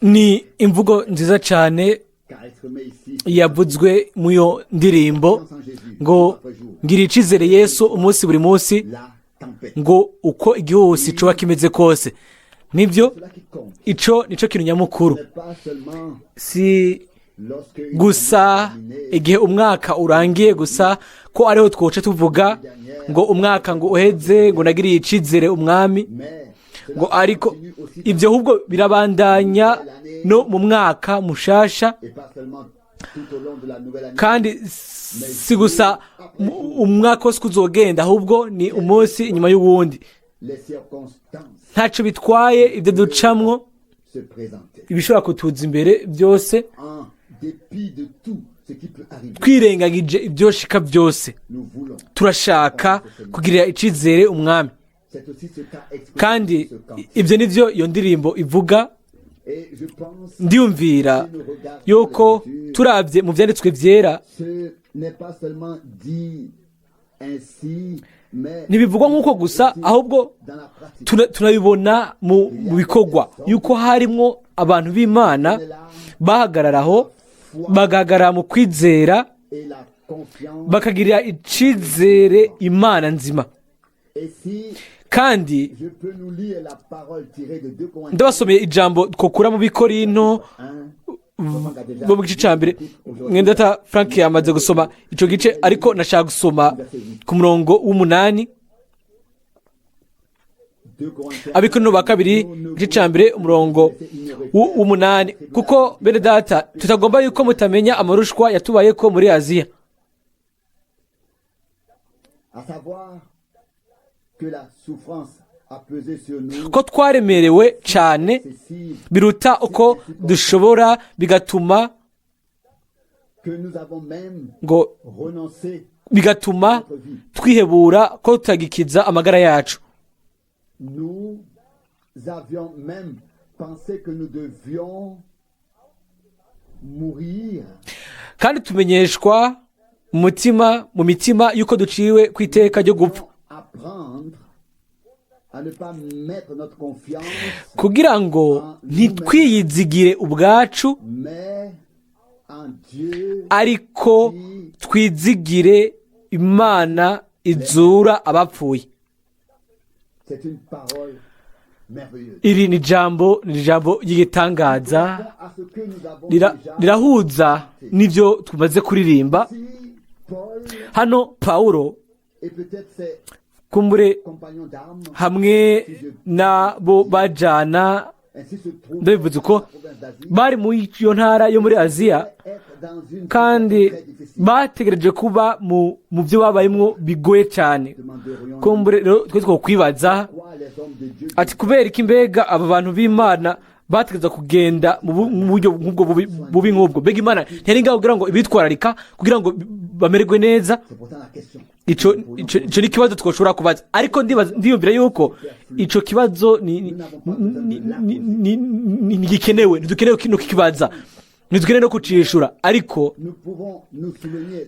ni imvugo nziza cyane yavuzwe mu iyo ndirimbo ngo ngira icyizere Yesu umunsi buri munsi, ngo uko igihuhusi coba kimeze kose. Nibyo, ico nico kintu nyamukuru, si gusa igihe umwaka urangiye gusa ko ariho twoca tuvuga ngo umwaka ngo uheze ngo nagiriye icizere umwami, ngo ariko ibyo ahubwo birabandanya no mu mwaka mushasha, kandi si gusa umwaka wose uzogenda, ahubwo ni umunsi inyuma y'uwundi. Ntacyo bitwaye ibyo ducamwo, ibishobora kutuza imbere byose, twirengagije ibyoshika byose, turashaka kugirira icizere umwami. Kandi ibyo nivyo iyo ndirimbo ivuga. Ndiyumvira yuko turavye mu vyanditswe vyera ntibivugwa nk'uko gusa, ahubwo tunabibona mu bikorwa yuko harimwo abantu b'Imana bahagararaho, bagahagarara mu kwizera, bakagirira icizere Imana nzima. Kandi ndabasomeye ijambo twokura mu Bikorinto bo mu gice cya mbere. Mwendata Frank yamaze gusoma ico gice, ariko nashaka gusoma ku murongo w'8. Abikorinto ba kabiri igice cya mbere umurongo w'8, kuko bene data tutagomba yuko mutamenya amarushwa yatubayeko muri Aziya, ko twaremerewe cyane biruta uko dushobora, bigatuma twihebura ko tutagikiza amagara yacu. Kandi tumenyeshwa mu mitima yuko duciwe ku iteka ryo gupfa, kugira ngo ntitwiyizigire ubwacu, ariko twizigire Imana izura abapfuye. Iri ni ijambo ry'igitangaza, rirahuza n'ibyo tumaze kuririmba hano. Pawulo kumbure hamwe nabo bajana, ndabivuze ko bari mu iyo ntara yo muri Aziya, kandi bategereje kuba mu byo babayemo bigoye cyane. Kumbure rero twe twokwibaza ati kubera iki mbega aba bantu b'Imana bategeza kugenda mu buryo nk'ubwo bubi nk'ubwo? Mbega Imana ntiyari ngaho kugira ngo ibitwararika kugira ngo bamererwe neza? Ico ni kibazo twoshobora kubaza, ariko ndiyumvira yuko ico kibazo ni gikenewe, ntidukenewe kino kibaza, ntidukenewe no kucishura, ariko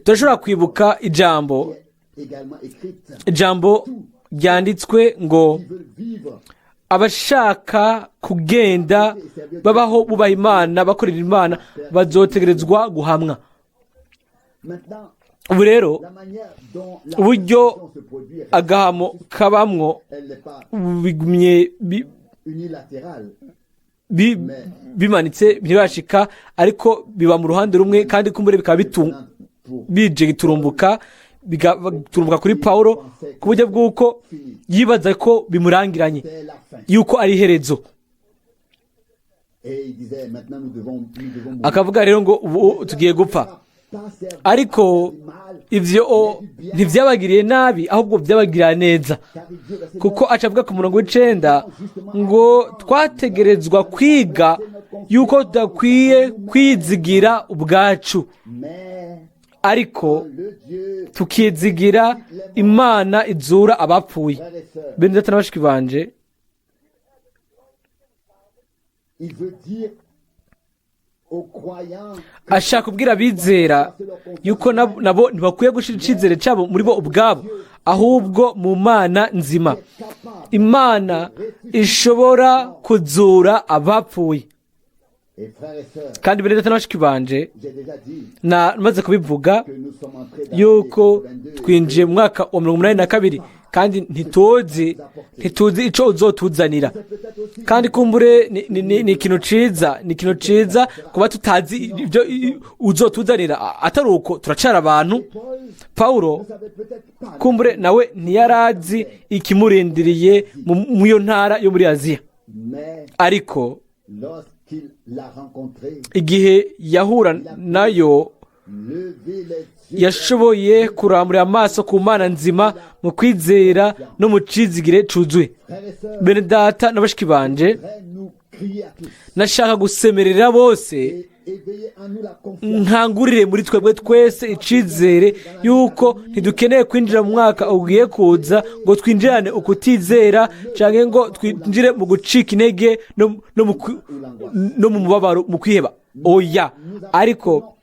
turashobora kwibuka ijambo ryanditswe ngo abashaka kugenda babaho bubaha Imana, bakorera Imana, bazotegerezwa guhamwa. Ubu rero uburyo agahamo kabamwo bigumye bimanitse, ntibashika, ariko biba mu ruhande rumwe, kandi kumbure bikaba bije giturumbuka, bigaturumbuka kuri Pawulo ku buryo bw'uko yibaza ko bimurangiranye, yuko ari iherezo. Akavuga rero ngo ubu tugiye gupfa, ariko ivyo ntivyabagiriye nabi, ahubwo vyabagirira neza, kuko acavuga ku murongo w'9 ngo twategerezwa kwiga yuko tudakwiye kwizigira ubwacu, ariko tukizigira Imana izura abapfuye. Bene data n'abashiki banje, ashaka kubwira abizera yuko nabo ntibakwiye gushira icizere cyabo muri bo ubwabo, ahubwo mu mana nzima. Imana ishobora kuzura abapfuye. Kandi bene data na bashiki banje, namaze kubivuga yuko twinjiye mu mwaka wa 82 kandi ntituzi ico uzotuzanira. Kandi kumbure ni ikintu ciza kuba tutazi ibyo uzotuzanira. Atari uko turacara abantu. Paulo kumbure nawe ntiyarazi ikimurindiriye mu iyo ntara yo muri Aziya, ariko igihe yahura nayo yashoboye kurambura amaso ku mana nzima mu kwizera no mu cizigire cuzuye. Bene data na bashiki banje, nashaka gusemerera bose, nkangurire muri twebwe twese icizere yuko ntidukeneye kwinjira mu mwaka ugiye kuza ngo twinjirane ukutizera canke ngo twinjire mu gucika intege no mu mubabaro, mu kwiheba. Oya, ariko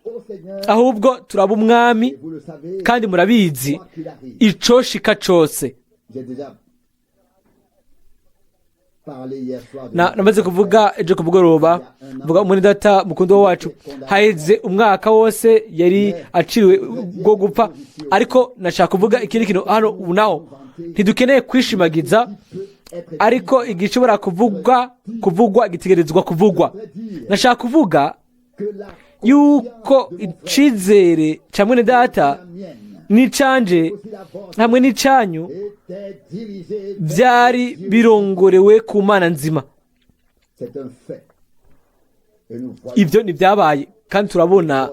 ahubwo turaba umwami, kandi murabizi icoshika cose. Namaze kuvuga ejo kumugoroba, mvuga umwene data mukundo wacu haheze umwaka wose yari aciriwe bwo gupfa, ariko nashaka kuvuga ikindi kintu hano ubu naho. Ntidukeneye kwishimagiza, ariko igishobora kuvugwa gitegerezwa kuvugwa. Nashaka kuvuga yuko icizere ca mwene data n'icanje hamwe n'icanyu byari birongorewe ku mana nzima. Ibyo ntibyabaye, kandi turabona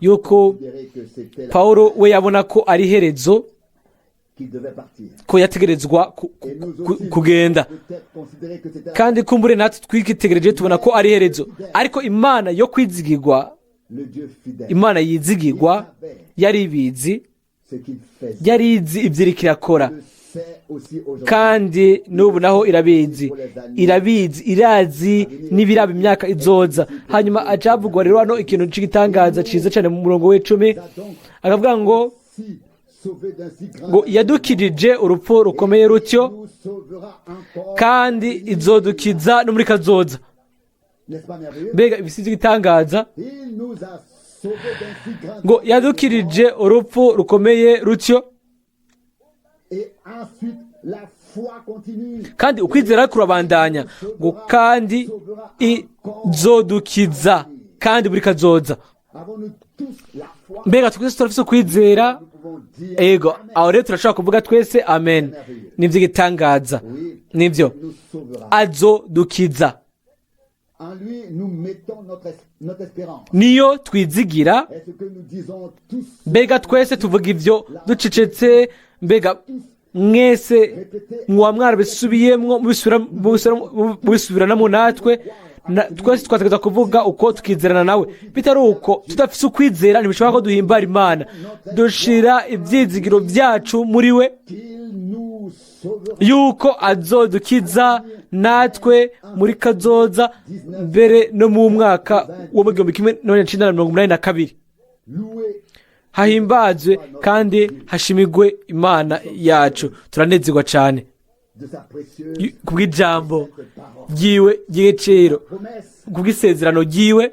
yuko Paulo we yabona ko ari herezo, ko yategerezwa kugenda. Kandi kumbure natwe twikitegereje tubona ko ari herezo, ariko Imana yo kwizigirwa, Imana yizigirwa, yari ibizi, yari izi ibyo iriko irakora, kandi n'ubu naho irazi n'ibiraba imyaka izoza. Hanyuma acavugwa rero hano ikintu c'igitangaza ciza cyane mu murongo w'10, akavuga ngo yadukijije urupfu rukomeye rutyo, kandi izodukiza no muri kazoza. Mbega ibisizi gitangaza ngo yadukirije urupfu rukomeye rutyo, kandi ukwizera kurabandanya, ngo kandi izodukiza kandi buri kazoza. Mbega twese turafise ukwizera. Ego, aho rero turashobora kuvuga twese amen. Nivyo gitangaza, nivyo azodukiza. Niyo twizigira. Mbega twese tuvuga ivyo ducecetse. Mbega mwese mwa mwarabisubiyemwo mubisubiranamo natwe. Twese twategeza kuvuga uko tukizerana nawe. Bitari uko tudafise ukwizera ntibishobora ko duhimbara Imana. Dushira ivyizigiro vyacu muri we yuko azodukiza natwe muri kazoza, mbere no mu mwaka wa 1982. Hahimbazwe kandi hashimigwe Imana yacu. Turanezerwa cyane kubw'ijambo ryiwe ry'igiciro, kubw'isezerano ryiwe,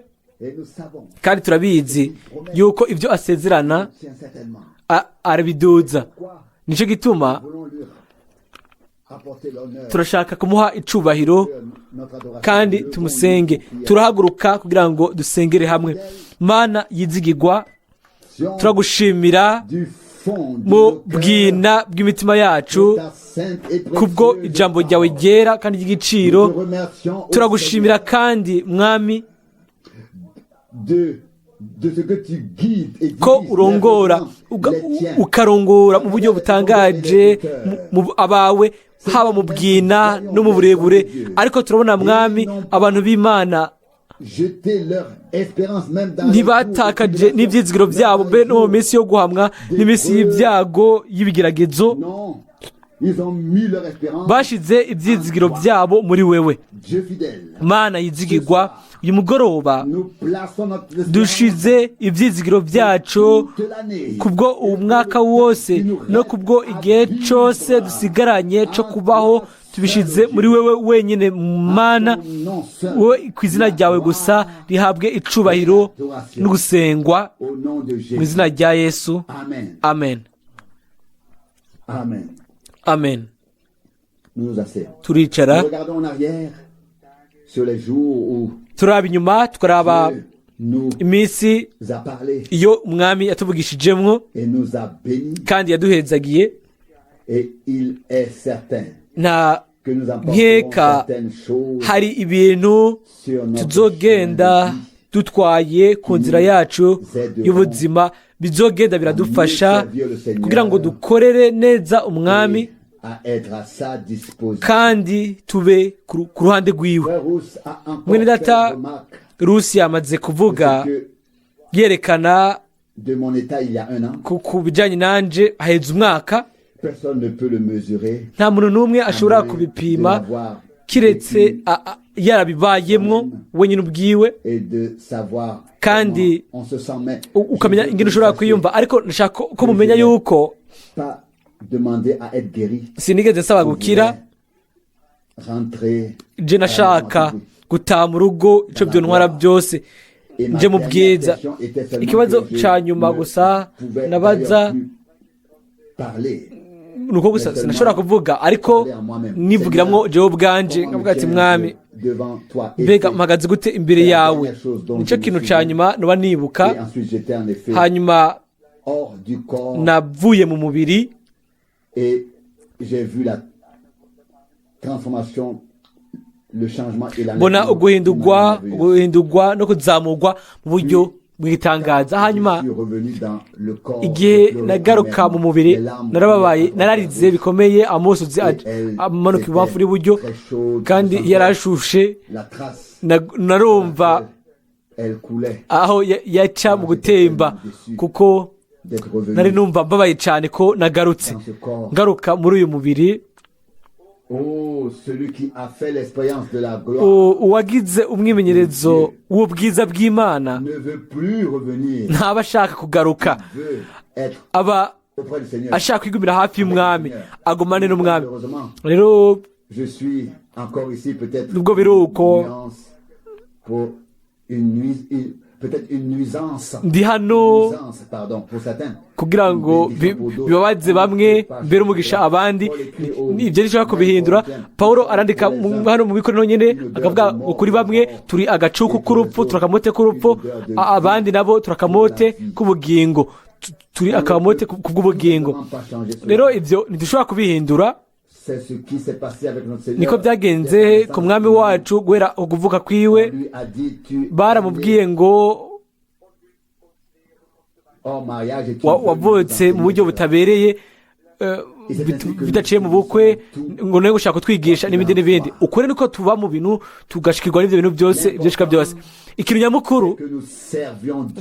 kandi turabizi yuko ibyo asezerana arabiduza. Nico gituma turashaka kumuha icubahiro kandi tumusenge. Turahaguruka kugira ngo dusengere hamwe. Mana yizigirwa, turagushimira mu bwina bw'imitima yacu kubwo ijambo ryawe ryera kandi ry'igiciro. Turagushimira kandi mwami ko urongora ukarongora mu buryo butangaje abawe, haba mu bwina no mu burebure. Ariko turabona mwami abantu b'Imana ntibatakaje n'ibyizigiro byabo, be no mu minsi yo guhamwa n'iminsi y'ibyago y'ibigeragezo. bashize ibyizigiro byabo muri wewe mana yizigirwa uyu mugoroba dushize ibyizigiro byacu kubwo umwaka wose no kubwo igihe cyose dusigaranye cyo kubaho tubishize muri wewe wenyine mana wowe ku izina ryawe gusa rihabwe icubahiro no gusengwa mu izina rya Yesu amen amen turicara turaba inyuma tukaraba iminsi iyo umwami yatuvugishijemwo kandi yaduhezagiye nta nkeka hari ibintu tuzogenda dutwaye ku nzira yacu y'ubuzima bizogenda biradufasha kugira ngo dukorere neza umwami kandi tube ku ruhande rwiwe. Mwene data Rusi yamaze kuvuga yerekana ku bijyanye nanje haheze umwaka nta muntu n'umwe ashobora kubipima kiretse yarabibayemwo wenyine ubwiwe kandi ukamenya ingene ushobora kwiyumva, ariko nashaka ko mumenya yuko sinigeze nsaba gukira, je nashaka gutaha mu rugo ico byontwara byose nje mu bwiza. Ikibazo ca nyuma gusa nabaza nuko gusa sinashobora kuvuga, ariko nivugiramwo jewe ubwanje nkavuga ati mwami mbega mpagaze gute imbere yawe, nico kintu ca nyuma noba nibuka. Hanyuma navuye mu mubiri mbona uguhindurwa no kuzamurwa mu buryo bw'itangaza. Hanyuma igihe nagaruka mu mubiri narababaye, nararize bikomeye, amosozi amanuka ibubamfu n'iburyo kandi yarashushe, narumva aho yaca mu gutemba kuko nari numva mbabaye cyane ko nagarutse ngaruka muri uyu mubiri. Uwagize umwimenyerezo w'ubwiza bw'Imana ntaba ashaka kugaruka, aba ashaka kwigumira hafi y'umwami, agumane n'umwami. Rero nubwo biri uko ndi hano kugira ngo bibabaze bamwe mbere umugisha abandi, ibyo nishobora kubihindura. Paulo arandika hano mu bikorano nyine akavuga ngo kuri bamwe turi agacuku k'urupfu, turakamote k'urupfu, abandi nabo turakamote k'ubugingo, turi akamote kubw'ubugingo. Rero ibyo ntidushobora kubihindura. Niko byagenze ku mwami wacu guhera ukuvuka kwiwe. Baramubwiye ngo wavutse mu buryo butabereye, bidaciye mu bukwe, ngo nawe gushaka kutwigisha n'ibindi n'ibindi. Ukuri niko tuba mu bintu tugashikirwa n'ibyo bintu byose ibyoshika byose. Ikintu nyamukuru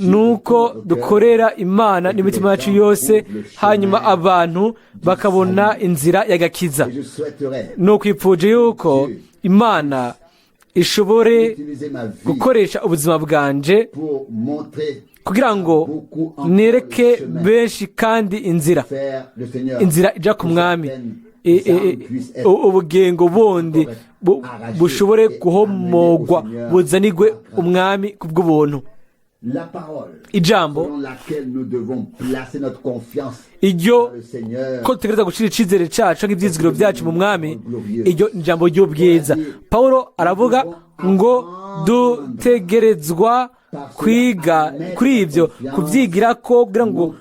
nuko dukorera Imana n'imitima yacu yose, hanyuma abantu bakabona inzira y'agakiza. No kwipfuje yuko Imana ishobore gukoresha ubuzima bwanje kugira ngo nereke benshi kandi inzira ija ku mwami, ubugingo bundi bushobore guhomogwa buzanigwe umwami kubw'ubuntu. Ijambo iryo ko dutegereza gushira icizere cacu nk'ivyizigiro vyacu mu mwami, iryo ijambo ry'ubwiza. Paulo aravuga ngo dutegerezwa kwiga kuri ibyo, kubyigira ko kugira ngo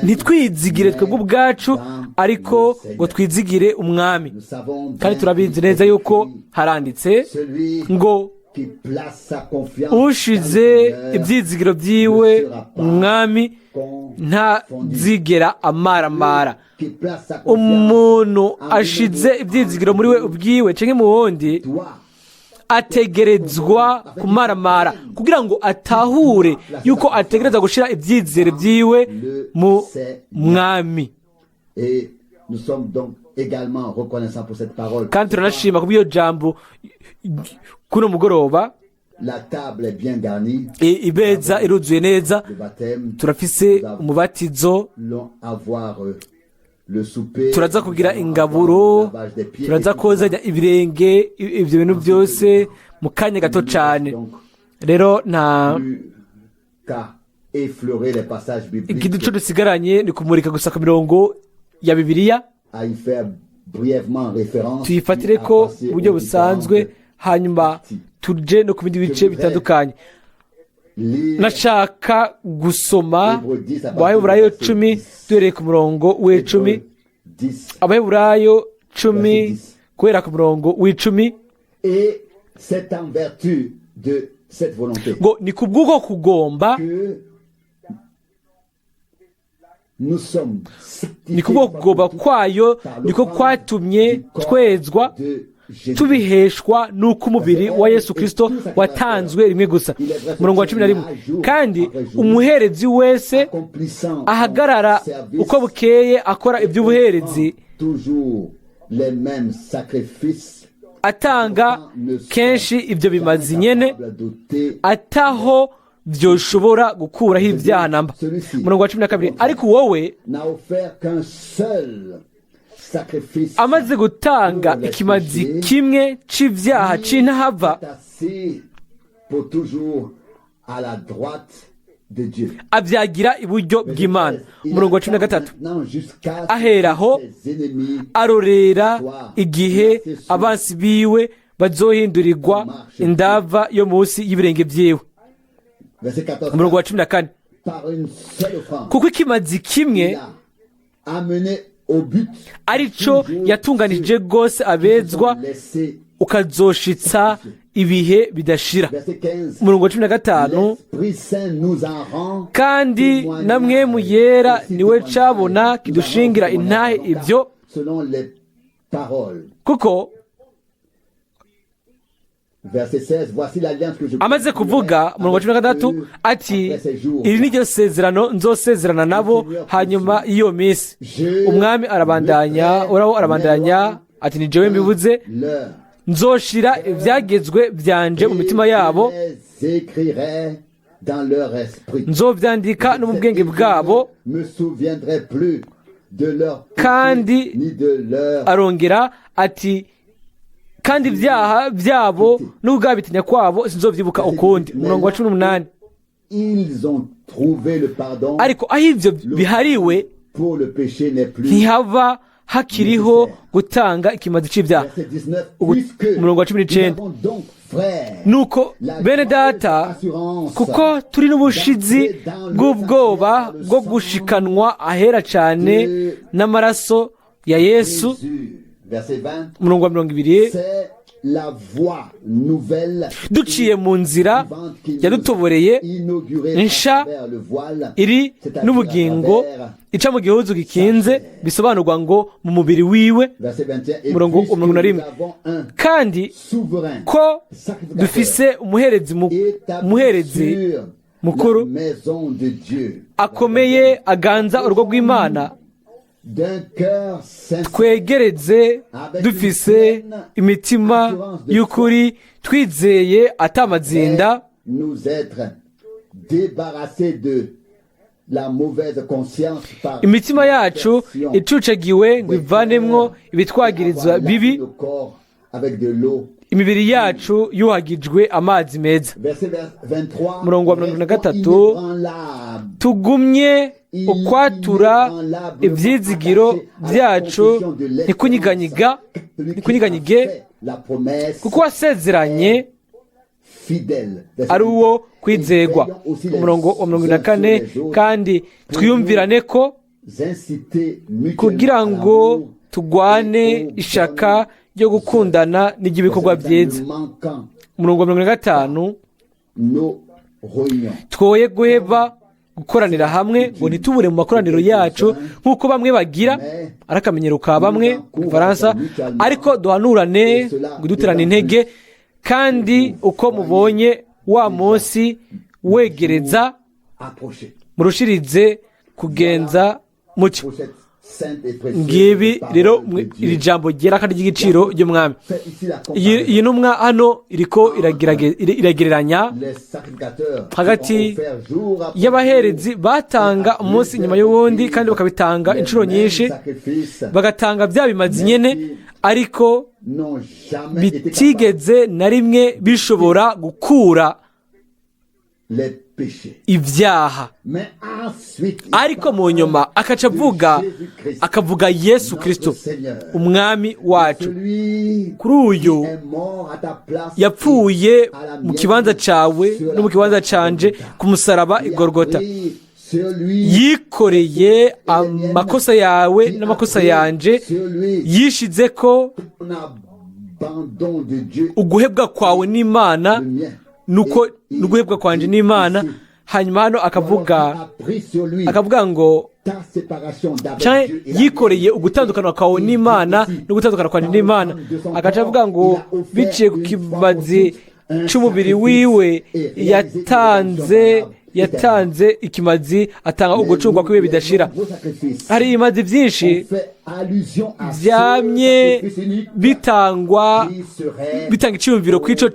ntitwizigire twebwe ubwacu, ariko ngo twizigire umwami. Kandi turabizi neza yuko haranditse ngo ushize ibyizigiro byiwe umwami ntazigera amaramara. Umuntu ashize ibyizigiro muri we ubwiwe canke mu wundi ategerezwa kumaramara kugira ngo atahure yuko ategereza gushira ibyizere byiwe mu mwami. également reconnaissants pour cette parole. kandi turanashima kubw'iyo jambo kuno mugoroba. La table est bien garnie. Ibeza iruzuye neza, Le baptême, turafise umubatizo, avoir le souper, turaza kugira ingaburo, lavage des pieds, turaza kozanya ibirenge, ibyo bintu byose mu kanya gato cyane. Rero nta qu'à effleurer les passages bibliques, ikiduco dusigaranye ni kumurika gusa ku mirongo ya Bibiliya, à y faire brièvement référence, tuyifatire ko uburyo busanzwe, hanyuma tuje no ku bindi bice bitandukanye. Nashaka gusoma Abaheburayo 10 duhereye ku murongo w'10, Abaheburayo 10 guhera ku murongo w'10. Et c'est en vertu de cette volonté ngo ni kubw'uko kugomba, que nous sommes ni kubwo kugomba kwayo niko kwatumye twezwa tubiheshwa n'uko umubiri wa Yesu Kristo watanzwe rimwe gusa. Murongo wa 11, kandi umuherezi wese ahagarara uko bukeye akora iby'ubuherezi, atanga kenshi ibyo bimazi nyene, ataho byoshobora gukuraho ibyaha namba. Murongo wa 12, ariko wowe amaze gutanga ikimazi kimwe c'ivyaha c'intahava, abyagira iburyo bw'Imana. Umurongo wa 13, aheraho arorera igihe abansi biwe bazohindurirwa indava yo munsi y'ibirenge vyiwe. Umurongo wa 14, kuko ikimazi kimwe arico yatunganije gose abezwa ukazoshitsa ibihe bidashira. Umurongo wa 15, kandi namwe mu yera niwe cabona kidushingira intahe ibyo, kuko amaze kuvuga. Umurongo wa 16, ati iri niryo sezerano nzosezerana nabo hanyuma y'iyo minsi. Umwami arabandanya, Uhoraho arabandanya ati ni jewe mbivuze, nzoshira ivyagezwe vyanje mu mitima yabo, nzovyandika no mu bwenge bwabo. Kandi arongera ati kandi ibyaha byabo n'ubwabitinya kwabo sinzovyibuka ukundi. Umurongo wa 18, ariko aho ivyo bihariwe ntihaba hakiriho gutanga ikimazi c'ivyaha. Umurongo wa 19, nuko bene data, kuko turi n'ubushizi bw'ubwoba bwo gushikanwa ahera cane n'amaraso ya Yesu. Umurongo wa 20, duciye mu nzira yadutoboreye nsha iri n'ubugingo ica mu gihuzu gikinze, bisobanurwa ngo mu mubiri wiwe. Umurongo wa 21, kandi ko dufise umuherezi mukuru akomeye aganza urugo rw'Imana, twegereze dufise imitima y'ukuri, twizeye atamazinda, imitima yacu icucagiwe ngo ivanemwo ibitwagirizwa bibi, imibiri yacu yuhagijwe amazi meza. Murongo wa 23, tugumye ukwatura ivyizigiro vyacu ntikunyiganyige, kuko wasezeranye ari uwo kwizegwa. Umurongo wa 24, kandi twiyumvirane ko kugira ngo tugwane ishaka ryo gukundana n'iby'ibikorwa byiza. Umurongo wa 25, twoye guheba gukoranira hamwe ngo ntitubure mu makoraniro yacu nk'uko bamwe bagira, ari akamenyero ka bamwe mu Faransa, ariko duhanurane ngo duterane intege, kandi uko mubonye wa munsi wegereza murushirize kugenza mucyo. sainte et précieuse ngibi rero parole de iri Dieu. jambo ryera kandi ry'igiciro ry'umwami. Fait ici la iyi comparaison. ntumwa hano iriko iragereranya Les sacrificateurs hagati qui ont offert jour après y'abaherezi batanga umunsi nyuma y'uwundi kandi bakabitanga les inshuro mêmes nyinshi, sacrifices bagatanga bya bimazi nyene, ariko n'ont jamais été capables bitigeze na rimwe bishobora gukura les péchés. ibyaha. Mais ensuite, il Ariko mu parle nyuma akaca avuga de Jésus-Christ, akavuga Yesu notre Kristo, Seigneur. umwami wacu. Celui Kuri uyu qui est mort à ta place yapfuye à la mu mienne kibanza cawe sur la no mu kibanza croix canje de Golgotha. ku musaraba i Il a Golgotha. pris sur lui Yikoreye amakosa yawe n'amakosa yanje, yishize ko ton abandon de Dieu, uguhebwa kwawe n'Imana le mien. nuko n'uguhebwa kwanje n'Imana. Hanyuma hano akavuga ngo ta séparation d'avec canke Dieu et la yikoreye ugutandukana kwawe n'Imana no gutandukana kwanje n'Imana. Agaca avuga ngo biciye ku kimazi c'umubiri wiwe yatanze ikimazi, atanga ugucungwa kw'ibihe bidashira. Hari ibimazi byinshi byamye bitanga iciyumviro kw'ico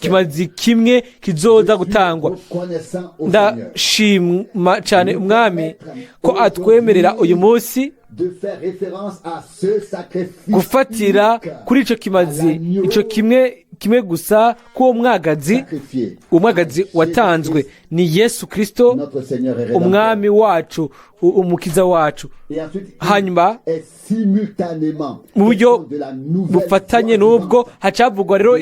kimazi kimwe kizoza gutangwa. Ndashima cyane umwami ko atwemerera uyu munsi gufatira kuri ico kimazi, ico kimwe gusa k'uwo mwagazi. Umwagazi watanzwe ni Yesu Kristo, umwami wacu, umukiza wacu. Hanyuma mu buryo bufatanye n'ubwo hacavugwa rero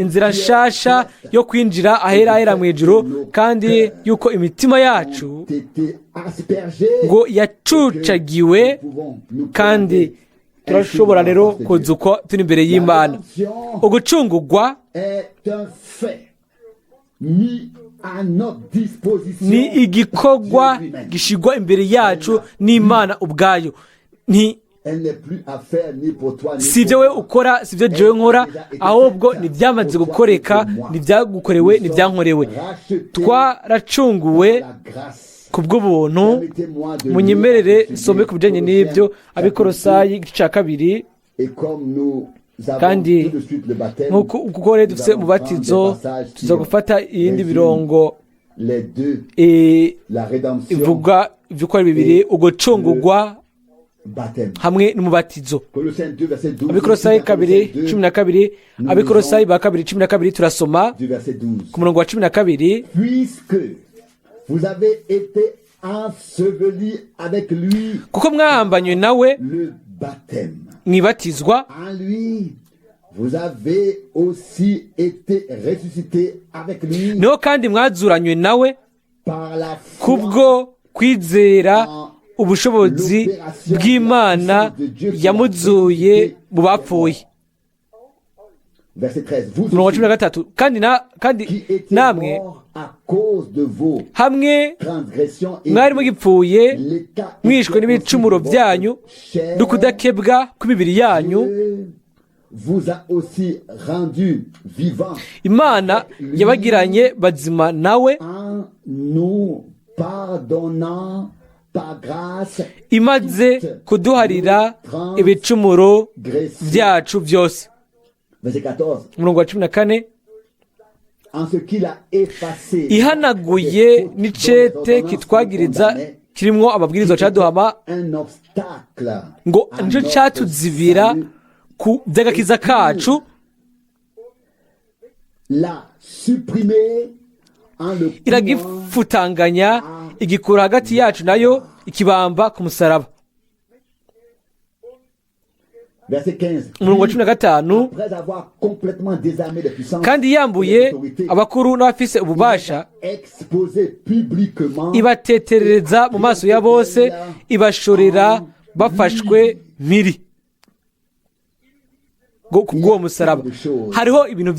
inzira nshasha yo kwinjira ahera mu ijuru, kandi yuko imitima yacu ngo yacucagiwe, kandi turashobora rero kuza uko turi imbere y'Imana. Ugucungurwa ni igikorwa gishigwa imbere yacu n'Imana ubwayo. Si ibyo we ukora, si ibyo jewe nkora, ahubwo ni byamaze gukoreka, ni byagukorewe, ni byankorewe. Twaracunguwe ku bw'ubuntu. Munyemerere nsome ku bijyanye n'ibyo, Abikolosayi igice cya 2. Kandi kuko rero dufite umubatizo, tuza gufata iyindi mirongo ivuga iby'uko ari bibiri, ugucungurwa hamwe n'umubatizo. Abikolosayi 2:12, Abikolosayi 2:12 turasoma ku murongo wa 12. Kuko mwahambanywe nawe mwibatizwa, niho kandi mwazuranywe nawe kubwo kwizera ubushobozi bw'Imana yamuzuye mu bapfuye. Umurongo wa 13, kandi namwe hamwe mwari mugipfuye mwishwe n'ibicumuro byanyu no kudakebwa kw'imibiri yanyu, Imana yabagiranye bazima nawe, imaze kuduharira ibicumuro byacu byose. Umurongo wa 14, ihanaguye n'icete kitwagiriza kirimwo amabwiriza caduhama, ngo nico catuzibira ku by'agakiza kacu, iragifutanganya igikura hagati yacu nayo, ikibamba ku musaraba. Umurongo wa 15, kandi yambuye abakuru n'abafise ububasha, ibateterereza mu maso ya bose, ibashorera bafashwe mpiri kubw'uwo musaraba. Hariho ibintu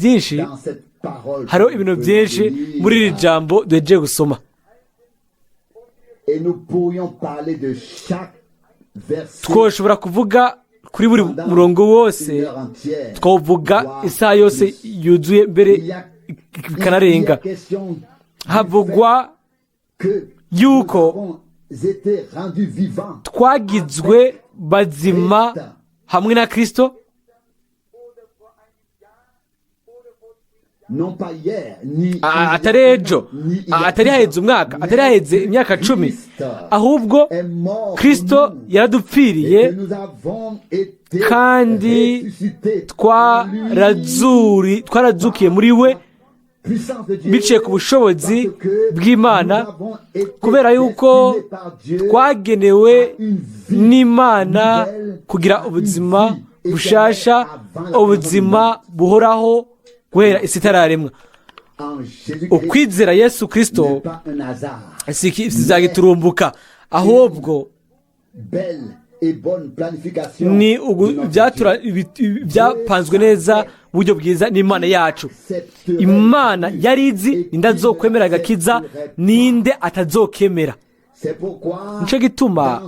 byinshi muri iri jambo duhejeje gusoma. Twoshobora kuvuga kuri buri murongo wose, twavuga isaha yose yuzuye mbere ikanarenga. Havugwa yuko été rendus vivants twagizwe bazima hamwe na Kristo, non pas hier, ni atari ejo, atari haheze umwaka, atari haheze imyaka 10, ahubwo est mort Kristo pour nous, et yaradupfiriye que nous avons été kandi ressuscités twarazukiye muri we puissance de Dieu, biciye ku bushobozi parce que bw'Imana, nous avons été kubera yuko destinés par Dieu twagenewe une vie n'Imana nouvelle, kugira ubuzima une vie bushasha, éternelle avant la ubuzima buhoraho guhera isi itararemwa. en Jésus-Christ. Ukwizera Yesu N'est Kristo pas un hasard. sizagiturumbuka, ahubwo Belle et bonne planification ni de notre Dieu. byapanzwe neza mu buryo bwiza n'Imana yacu. Accepterait Imana yari izi ninde azokwemera agakiza, ninde atazokemera. C'est pourquoi Nico gituma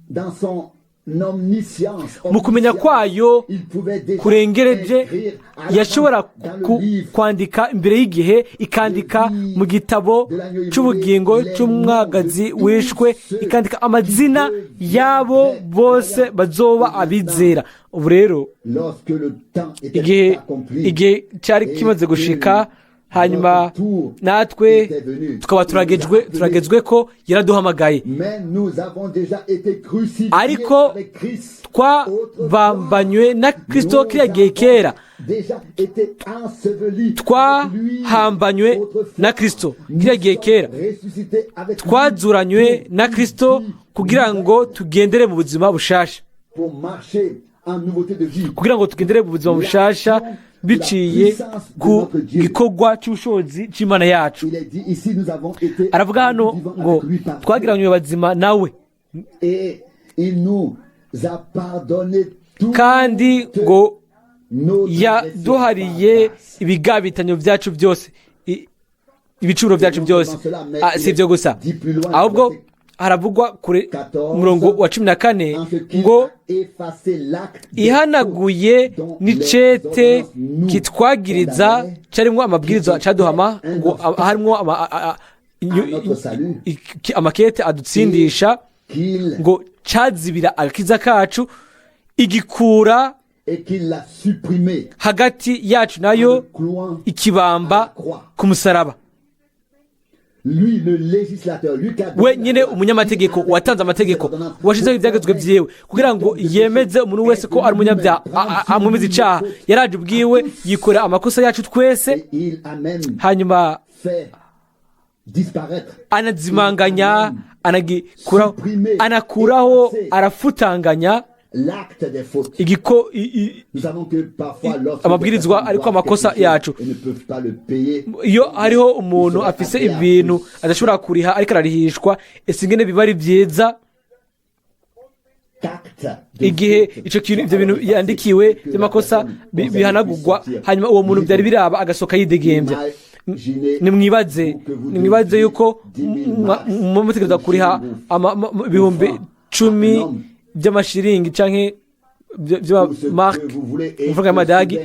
dans son omniscience, mu kumenya kwayo il pouvait déjà kurengereje inscrire à yashobora dans le livre kwandika imbere y'igihe, ikandika mu gitabo cy'ubugingo cy'umwagazi wishwe, ikandika amazina y'abo bose bazoba abizera. Ubu rero lorsque le temps était accompli igihe cyari kimaze gushika, hanyuma natwe tukaba turagezwe ko yaraduhamagaye, mais nous avons déjà été crucifiés ariko avec Christ. twabambanywe na Kristo kiriya gihe kera, Déjà été ensevelis twahambanywe na Kristo kiriya gihe kera, ressuscités avec twazuranywe na Kristo kugira ngo tugendere mu buzima bushasha, pour marcher en nouveauté de vie. kugira ngo tugendere mu buzima bushasha biciye ku gikorwa cy'ubushobozi cy'Imana yacu. Il est dit ici, nous avons été Aravuga hano vivants ngo avec lui par twagiranywe bazima nawe, et il nous a pardonné toutes kandi ngo nos yaduhariye ibigabitanyo byacu byose, ibicuro byacu byose. Si ibyo gusa, ahubwo haravugwa kure umurongo wa 14 ngo ihanaguye n'icete kitwagiriza cyarimo amabwiriza caduhama, ngo harimo amakete adutsindisha, ngo cazibira agakiza kacu, igikura hagati yacu nayo, ikibamba ku musaraba. We nyine umunyamategeko watanze amategeko, washizeho ibyagezwe byiwe kugira ngo yemeze umuntu wese ko ari umunyabyaha, amwemeza icyaha. Yaraje ubwiwe yikorera amakosa yacu twese, hanyuma anazimanganya, anakuraho, arafutanganya amabwirizwa ariko amakosa yacu. Iyo hariho umuntu afise ibintu adashobora kuriha ariko ararihishwa, ese ingene biba ari byiza igihe icyo kintu, ibyo bintu yandikiwe by'amakosa bihanagurwa, hanyuma uwo muntu byari biraba agasoka yidegembya. Nimwibaze yuko mutegereza kuriha ibihumbi 10 by'amashiringi canke by'amamark mvuga y'amadagi,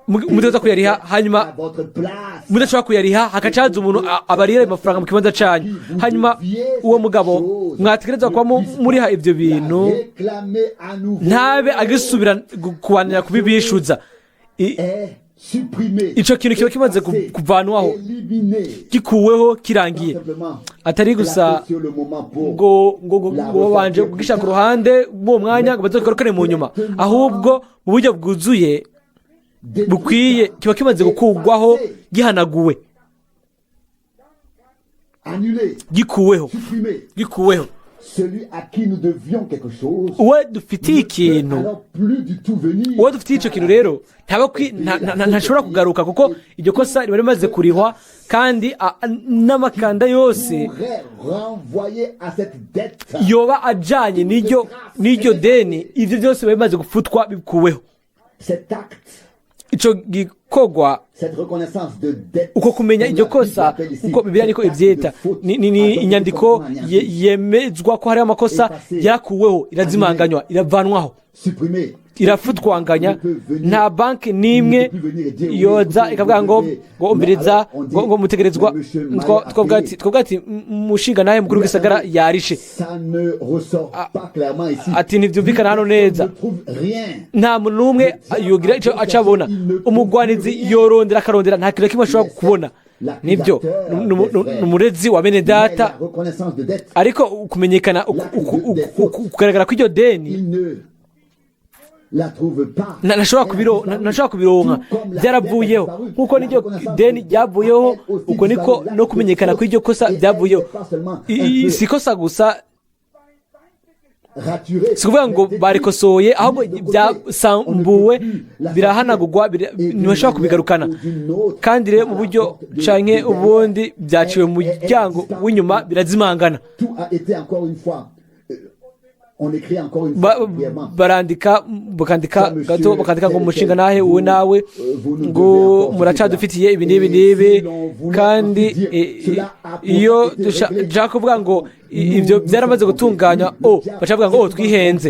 mutegereza kuyariha, hanyuma mudashobora kuyariha hakacaza umuntu abarira amafaranga mu kibanza canyu, hanyuma uwo mugabo mwategereza kuba muriha ibyo bintu ntabe agisubira kubanira kubibishuza. Ico kintu kiba kimaze kuvanwaho, gikuweho, kirangiye. Atari gusa ngo banje kugisha ku ruhande mu mwanya ngo bazokorokane mu nyuma, ahubwo mu buryo bwuzuye bukwiye kiba kimaze gukugwaho, gihanaguwe, gikuweho. Uwo dufitiye ikintu, uwo dufitiye icyo kintu rero ntashobora kugaruka, kuko iryo kosa riba rimaze kurihwa, kandi n'amakanda yose yoba ajanye n'iryo deni, ibyo byose biba bimaze gufutwa, bikuweho. Ico gikorwa, uko kumenya iryo kosa, uko Bibiliya niko ivyita, ni inyandiko yemezwa ko hari amakosa yakuweho, irazimanganywa, iravanwaho, irafutwanganya nta banki n'imwe yoza ikavuga ngo umviriza ngo mutegerezwa twavuga ati mushinga nawe mukuru w'igisagara yarishe ati ntibyumvikana hano neza nta muntu n'umwe yogira icyo acabona umugwanizi yorondera akarondera nta kintu kimwe ashobora kubona nibyo ni umurezi wa bene data ariko kumenyekana kugaragara kw'iryo deni ntashobora kubironka byaravuyeho nk'uko n'iryo deni ryavuyeho uko niko no kumenyekana kw'iryo kosa byavuyeho si ikosa gusa si ukuvuga ngo barikosoye ahubwo byasambuwe birahanagurwa ntibashobora kubigarukana kandi rero mu buryo canke ubundi byaciwe mu muryango w'inyuma birazimangana bakandika gato bakandika ngo umushinga nahe uwe nawe ngo muracadufitiye ibi n'ibi n'ibi kandi iyo dushaka kuvuga ngo ibyo byaramaze gutunganya bacavuga ngo twihenze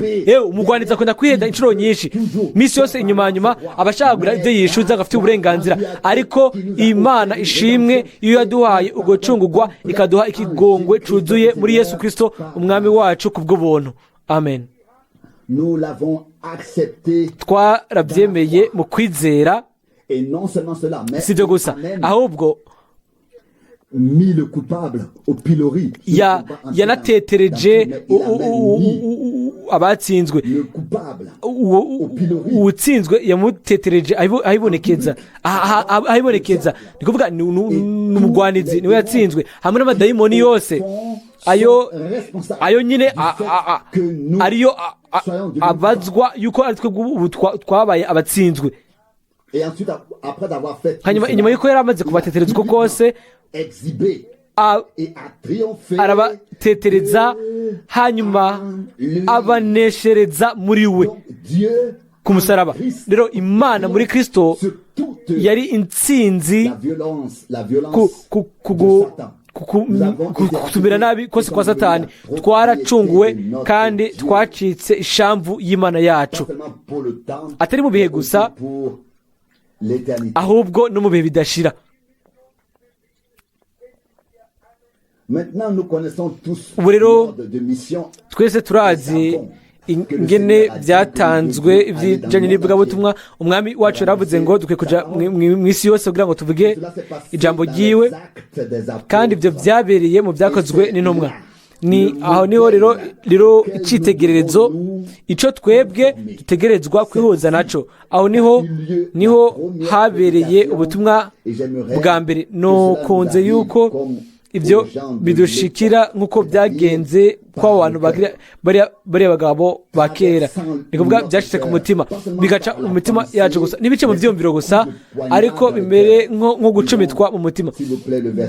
umugwanizi akunda kwihenda inshuro nyinshi misi yose inyuma abashagura ibyo yishuza agafite uburenganzira ariko imana ishimwe iyo yaduhaye ugucungurwa ikaduha ikigongwe cuzuye muri Yesu Kristo umwami wacu kubw'ubuntu amen twarabyemeye mu kwizera si ibyo gusa ahubwo yanatetereje abatsinzwe uwutsinzwe yamutetereje ahibonekeza ni kuvuga ni umugwanizi niwe yatsinzwe hamwe n'amadayimoni yose ayo nyine ariyo abazwa yuko ari twe twabaye abatsinzwe hanyuma inyuma y'uko yari amaze kubatetereza uko kose arabatetereza hanyuma abaneshereza muri we ku musaraba rero imana muri Kristo yari intsinzi kutumira nabi kose kwa Satani twaracunguwe kandi twacitse ishamvu y'Imana yacu atari mu bihe gusa ahubwo no mu bihe bidashira ubu rero twese turazi ingene byatanzwe ibyijanye n'ivugabutumwa umwami wacu yaravuze ngo dukwiye kuja mu isi yose kugira ngo tuvuge ijambo ryiwe kandi ibyo byabereye mu byakozwe n'intumwa ni aho niho rero icitegererezo ico twebwe dutegerezwa kwihuza naco aho niho habereye ubutumwa bwa mbere no kunze yuko ibyo bidushikira nk'uko byagenze kw'abo bantu bariya bagabo ba kera ni kuvuga byashyize ku mutima bigaca mu mitima yacu gusa n'ibice mu byiyumviro gusa ariko bimere nko gucumitwa mu mutima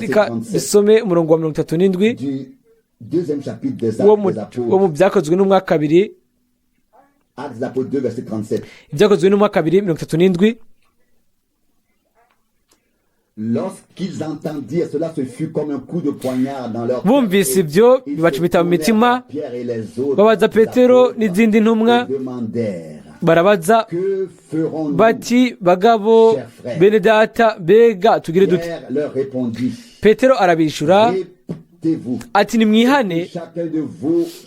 reka bisome umurongo wa 37 wo mu byakozwe n'umwaka kabiri ibyakozwe n'umwaka kabiri 37 bumvise ibyo bibacumita mu mitima babaza Petero n'izindi ntumwa barabaza bati bagabo bene data mbega tugire dute Petero arabishura ati nimwihane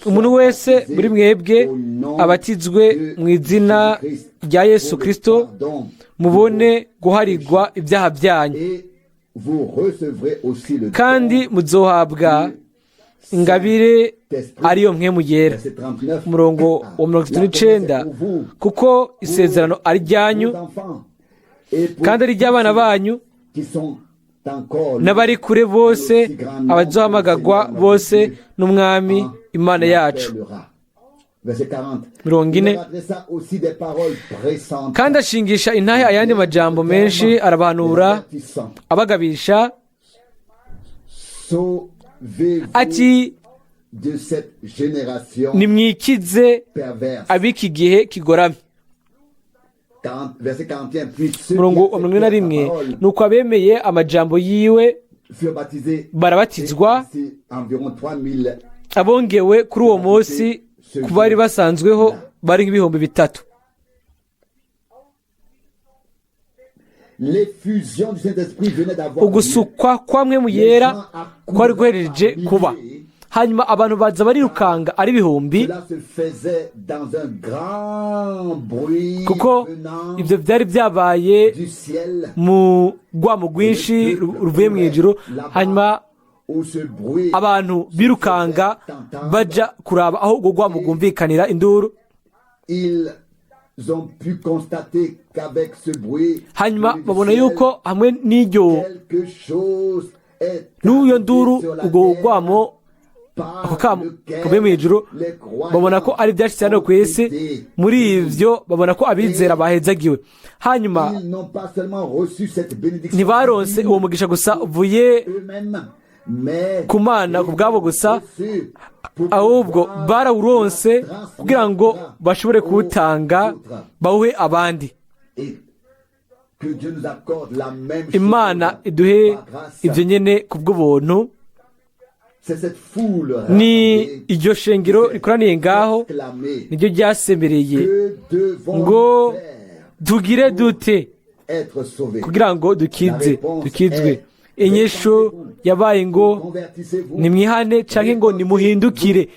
umuntu wese muri mwebwe abatizwe mu izina rya Yesu Kristo mubone guharirwa ibyaha byanyu kandi muzohabwa ingabire ariyo mpwemu yera umurongo wa 39 kuko isezerano ari ryanyu kandi ari ry'abana banyu n'abari kure bose abazohamagagwa bose n'umwami Imana yacu 40 kandi ashingisha intahe ayandi majambo menshi arabanura abagabisha ati nimwikize ab'iki gihe kigoramye umurongo wa 41 nuko abemeye amajambo yiwe barabatizwa abongewe kuri uwo munsi ku bari basanzweho bari nk'ibihumbi 3 l'effusion du Saint-Esprit venait d'avoir lieu. ugusukwa kwa Mpwemu Yera kwari guhereje kuba, hanyuma abantu baza barirukanga ari ibihumbi, Cela se faisait dans un grand bruit kuko venant ibyo byari byabaye du ciel, mu rwamo rwinshi ruvuye mu ijuru, hanyuma où ce bruit abantu birukanga baja kuraba aho urwo rwamo rwumvikanira induru. ils ont pu constater qu'avec ce bruit Hanyuma du babona ciel, yuko hamwe n'iryo quelque chose est n'uyo nduru arrivé sur la urwo terre rwamo par ako kamo lequel kavuye mu ijuru, les croyants babona ko ari byinshi cyane ku isi. ont été Muri ivyo babona ko abizera bahezagiwe, hanyuma Ils n'ont pas seulement reçu cette bénédiction ntibaronse uwo mugisha gusa uvuye eux-mêmes, mais ku Mana ku bwabo gusa, reçu pour ahubwo pouvoir barawuronse transmettre kugira ngo bashobore aux kuwutanga autres. bawuhe abandi. Et que Dieu nous accorde la même Imana chose iduhe par grâce. ibyo nyene ku bw'ubuntu. C'est cette foule Ni rassemblée iryo shengero rikoraniye ngaho exclamée, niryo ryasemereye que devons ngo faire tugire dute être sauvés. kugira ngo dukizwe. Inyishu yabaye ngo Convertissez-vous. nimwihane canke ngo nimuhindukire,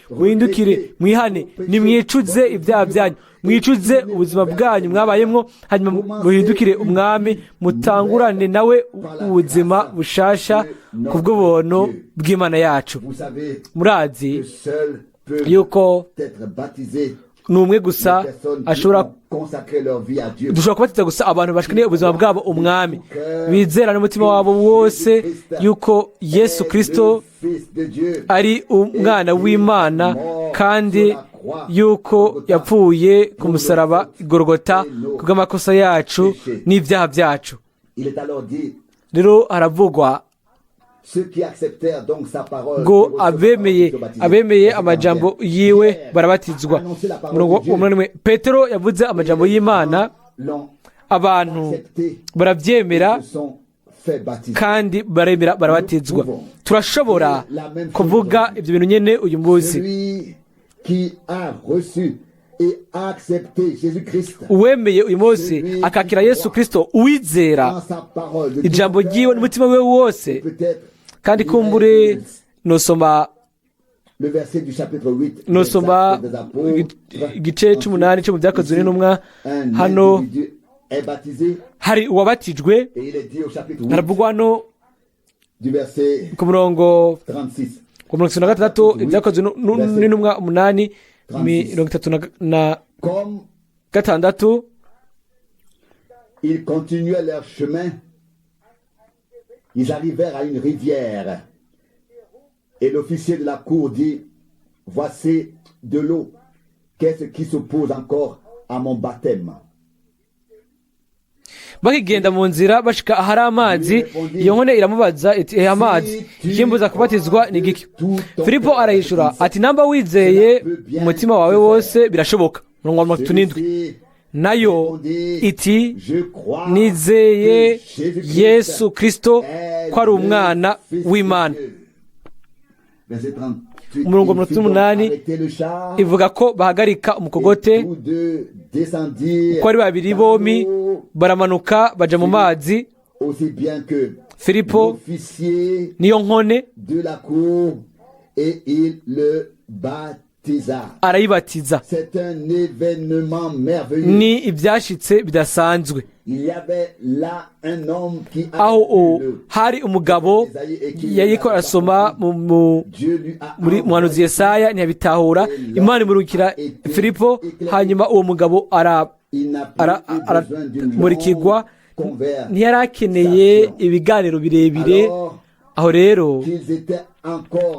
mwihane, nimwicuze ibyaha byanyu, mwicuze ubuzima bwanyu mwabayemwo, hanyuma muhindukire umwami, mutangurane nawe ubuzima bushasha ku bw'ubuntu bw'Imana yacu. Vous savez Murazi que seul peut yuko être baptisé ni umwe gusa les personnes qui ashobora ont consacré leur vie à Dieu. dushobora kubatiza gusa abantu bashikaniye ubuzima bwabo umwami, bizera n'umutima wabo wose yuko Yesu Kristo Le Fils de Dieu ari umwana w'Imana, kandi yuko yapfuye ku musaraba i Golgota kubw'amakosa yacu n'ibyaha byacu. il est alors dit Rero haravugwa ceux qui acceptèrent donc sa parole ngo abemeye amajambo yiwe barabatizwa. Umurongo wa munani, Petero yavuze amajambo y'Imana, l'ont abantu accepté, barabyemera se sont fait baptiser. kandi baremera barabatizwa. Turashobora kuvuga ibyo bintu nyene uyu munsi. Celui qui a reçu et accepté Jésus-Christ Uwemeye uyu munsi akakira Yesu Kristo, uwizera dans sa parole de ijambo ryiwe n'umutima we wose, peut-être kandi kumbure nosoma le verset du chapitre 8 nosoma des Apôtres. igice c'umunani cyo mu byakozwe n'intumwa. Un Hano individu est baptisé hari uwabatijwe, et il est dit au chapitre 8 haravugwa hano du verset ku murongo 36 ku mirongo itatu na gatandatu ibyakozwe n'intumwa 8 mirongo itatu na comme gatandatu. ils continuaient leur chemin, ils arrivèrent à une rivière et l'officier de la cour dit: voici de l'eau, qu'est-ce qui s'oppose encore à mon baptême? Bakigenda mu nzira bashika ahari amazi, iyo nkone iramubaza iti amazi ikimbuza kubatizwa ni giki? Filipo arayishura ati namba wizeye umutima wawe wose birashoboka. Umurongo wa 37 nayo iti nizeye Yesu Kristo ko ari umwana w'Imana. Umurongo wa 38 ivuga ko bahagarika umukogote, ko ari babiri bombi baramanuka baja mu mazi. Filipo niyo nkone arayibatiza. Ni ibyashitse bidasanzwe. Aho hari umugabo yariko arasoma muri muhanuzi Yesaya ntiyabitahura, Imana imurukira Filipo, hanyuma uwo mugabo aramurikirwa, ntiyarakeneye ibiganiro birebire. Aho rero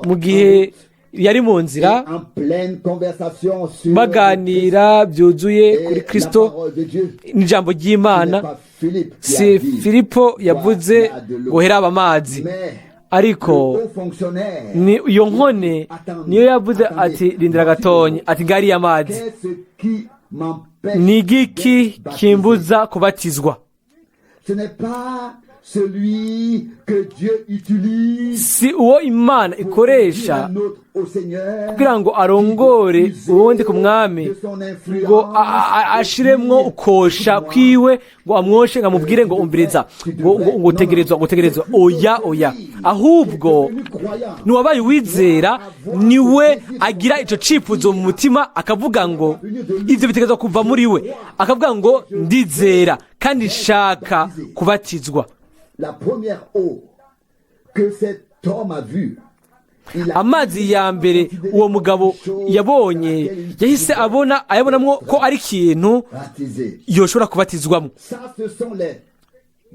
mu gihe yari mu nzira baganira byuzuye kuri Kristo n'ijambo ry'Imana, si Filipo yavuze ngo heraba amazi, ariko ni iyo nkone niyo yavuze ati rindira gatonyi, ati ngariye amazi, ni igiki kimbuza kubatizwa? celui que Dieu utilise si uwo imana pour ikoresha conduire un autre au Seigneur, kugira ngo arongore uwundi ku mwami de son influence, ngo ashiremwo ukosha kwiwe ngo amwoshe ngo amubwire ngo umviriza ngo utegerezwa oya ahubwo niwabaye uwizera niwe agira ico cifuzo mu mutima akavuga ngo ivyo bitegerezwa kuva muri we akavuga ngo ndizera kandi nshaka kubatizwa. la première eau que cet homme a vue, amazi ya mbere uwo mugabo yabonye yahise ayabonamwo ko ari ikintu baptisé. yoshobora kubatizwamo. Ça, ce sont les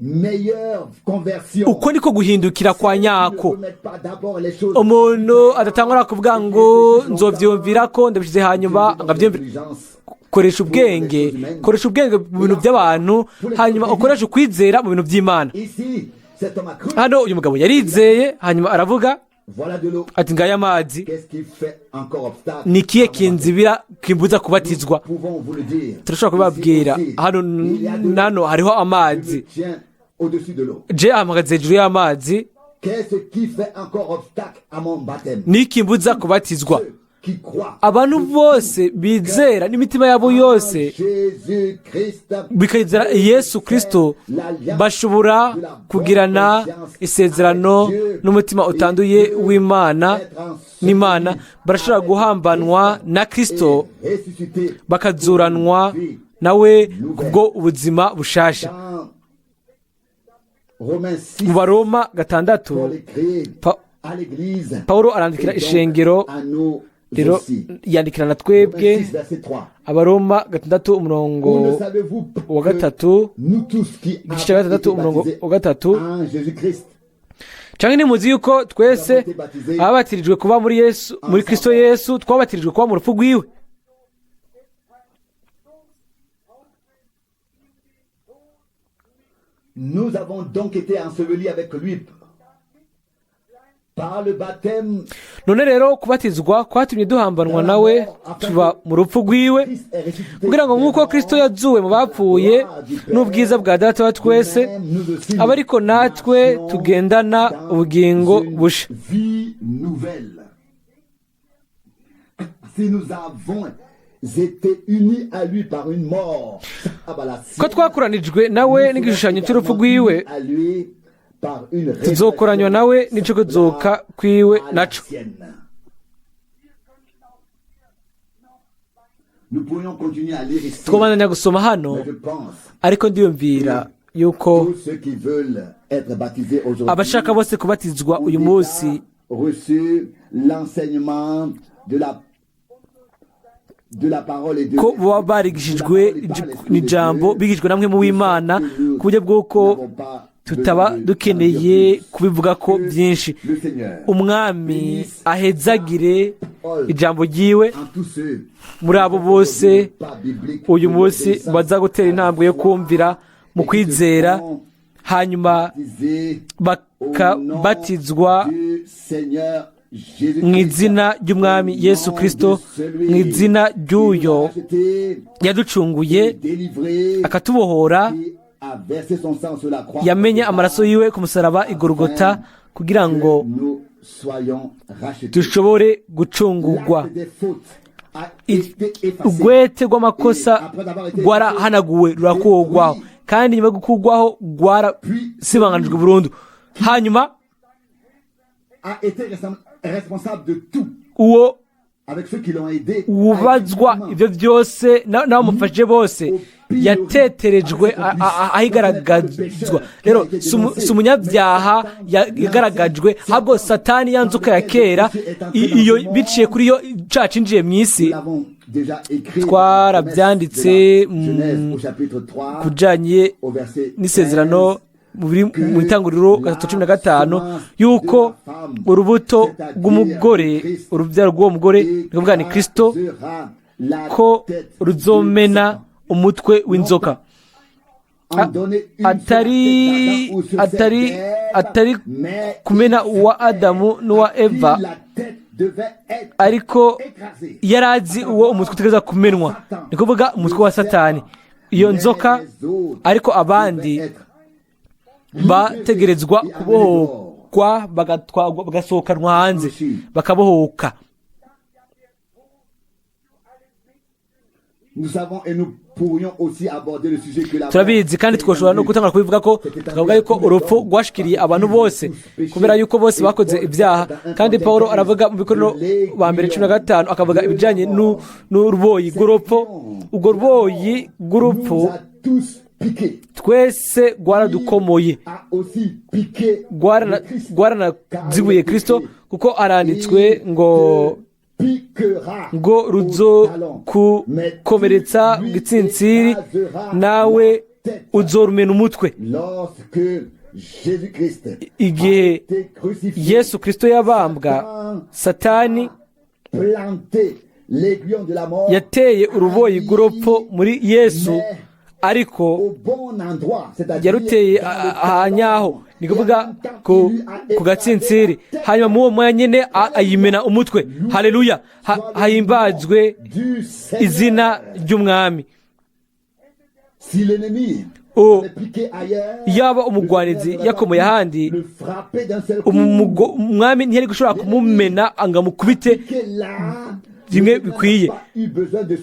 meilleures conversions. uko niko guhindukira kwa Ne nyako. remettent pas d'abord les choses umuntu adatangura kuvuga ngo nzovyumvira ko ndabishyize hanyuma ngavyumvira. intelligence. koresha ubwenge mu bintu by'abantu hanyuma ukoresha ukwizera mu bintu by'Imana. Ici, cet homme a cru. hano uyu mugabo yarizeye hanyuma aravuga Voilà de l'eau. ati ngaya amazi Qu'est-ce qui fait encore obstacle? ni ikihe kinzibira kimbuza kubatizwa. Pouvons vous le dire. turashobora kubabwira Ici aussi, hano il y a de l'eau. nano hariho Je amazi me tiens au-dessus de l'eau. je ahagaze hejuru y'amazi Qu'est-ce qui fait encore obstacle à mon baptême? ni ikimbuza kubatizwa. Ceux qui croient abantu bose bizera n'imitima yabo yose Jésus Christ, bikayizera Yesu Kristo bashobora kugirana isezerano n'umutima utanduye w'Imana n'Imana, barashobora guhambanwa na Kristo ressuscité bakazuranwa nawe kubwo ubuzima bushasha. dans Romains 6. mu Baroma 6 Paul écrit Pa- à l'église Pawulo arandikira et donc ishengero à nous rero aussi. yandikira na Romains twebwe 6, verset 3. Abaroma 6 Ou ne umurongo savez-vous wa que 3 nous tous qui igice cya avons été 6 umurongo baptisés wa 3 en Jésus-Christ, cyangwa ntimuzi yuko twese ababatirijwe kuba muri Yesu muri Kristo Yesu twabatirijwe kuba mu rupfu rwiwe. nous avons donc été ensevelis avec lui par le baptême. none rero kubatizwa kwatumye duhambanwa nawe tuba mu rupfu rwiwe Christ est ressuscité kugira ngo nk'uko Kristo yazuwe mu bapfuye n'ubwiza bwa Data wa twese aba ariko natwe tugendana ubugingo busha. vie nouvelle. Si nous avons été unis à lui par une mort, ko twakuranijwe nawe n'igishushanyo cy'urupfu rwiwe à lui par une tuzokoranywa nawe n'ico kuzuka kwiwe naco. Nous pourrions continuer à lire ici, twabandanya gusoma hano mais je pense ariko ndiyumvira yuko tous ceux qui veulent être baptisés aujourd'hui abashaka bose kubatizwa ont uyu munsi déjà reçu l'enseignement de la parole et de ko baba barigishijwe n'ijambo bigishijwe namwe mu w'Imana ku buryo bw'uko tutaba dukeneye kubivuga ko byinshi. le Seigneur umwami ahezagire ijambo ryiwe en tous ceux muri abo bose pas bibliques uyu munsi baza gutera intambwe yo kumvira mu kwizera hanyuma baptisés bakabatizwa du Seigneur Jésus mu izina ry'umwami Yesu Kristo, mu izina ry'uyo yaducunguye délivré akatubohora, qui a versé son sang sur la croix yamenye amaraso yiwe ku musaraba i Golgotha kugira ngo nous soyons rachetés. dushobore gucungurwa. L'acte des fautes a été effacé. Ugwete rw'amakosa rwarahanaguwe rurakugwaho, kandi nyuma yo gukugwaho rwarasibanganijwe burundu. Hanyuma a été responsable de tout uwo avec ceux qui l'ont aidé. ubazwa ibyo byose n'abamufashije bose yateterejwe ahigaragazwa. Rero si umunyabyaha yagaragajwe, ahubwo Satani ya nzoka ya kera iyo biciye kuri yo ca cinjiye mu isi. Twarabyanditse kujanye n'isezerano mu itanguriro 3:15 yuko urubuto rw'umugore, urubyaro rw'uwo mugore rw'ubwa ni Kristo, ko ruzomena umutwe w'inzoka. atari kumena uwa Adamu n'uwa Eva, ariko yarazi uwo umutwe utegereza kumenwa, ni kuvuga umutwe wa Satani, iyo nzoka. Ariko abandi bategerezwa kubohokwa bagasohokanwa hanze bakabohoka. turabizi kandi twashobora no gutanga kubivuga ko tukavuga yuko urupfu rwashikiriye abantu bose kubera yuko bose bakoze ibyaha, kandi Pawulo aravuga mu Bikorino ba mbere 15 akavuga ibijyanye n'uruboyi rw'urupfu. urwo ruboyi rw'urupfu twese rwaradukomoye, rwaranazibuye Kristo, kuko aranditswe ngo ruzokukomeretsa gitsintsiri nawe uzorumena umutwe. igihe Yesu Kristo yabambwa, Satani yateye uruboyi rw'urupfu muri Yesu, ariko yaruteye ahanyaho, ni kuvuga ku gatsintsiri, hanyuma mu uwo mwanya nyine ayimena umutwe. Haleluya, hahimbazwe izina ry'umwami. yaba umugwanizi yakomoye ahandi, umwami ntiyari gushobora kumumena ngo amukubite rimwe bikwiye.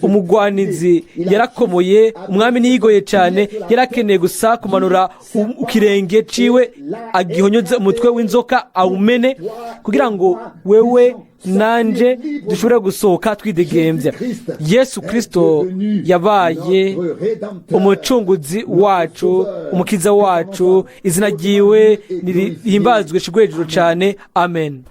umugwanizi yarakomoye, umwami ntiyigoye cyane, yarakeneye gusa kumanura ikirenge ciwe agihonyoze umutwe w'inzoka awumene, kugira ngo wewe nanje dushobore gusohoka twidegembya. Yesu Kristo yabaye umucunguzi wacu, umukiza wacu, izina ryiwe rihimbazwe shigwe hejuru cyane. Amen.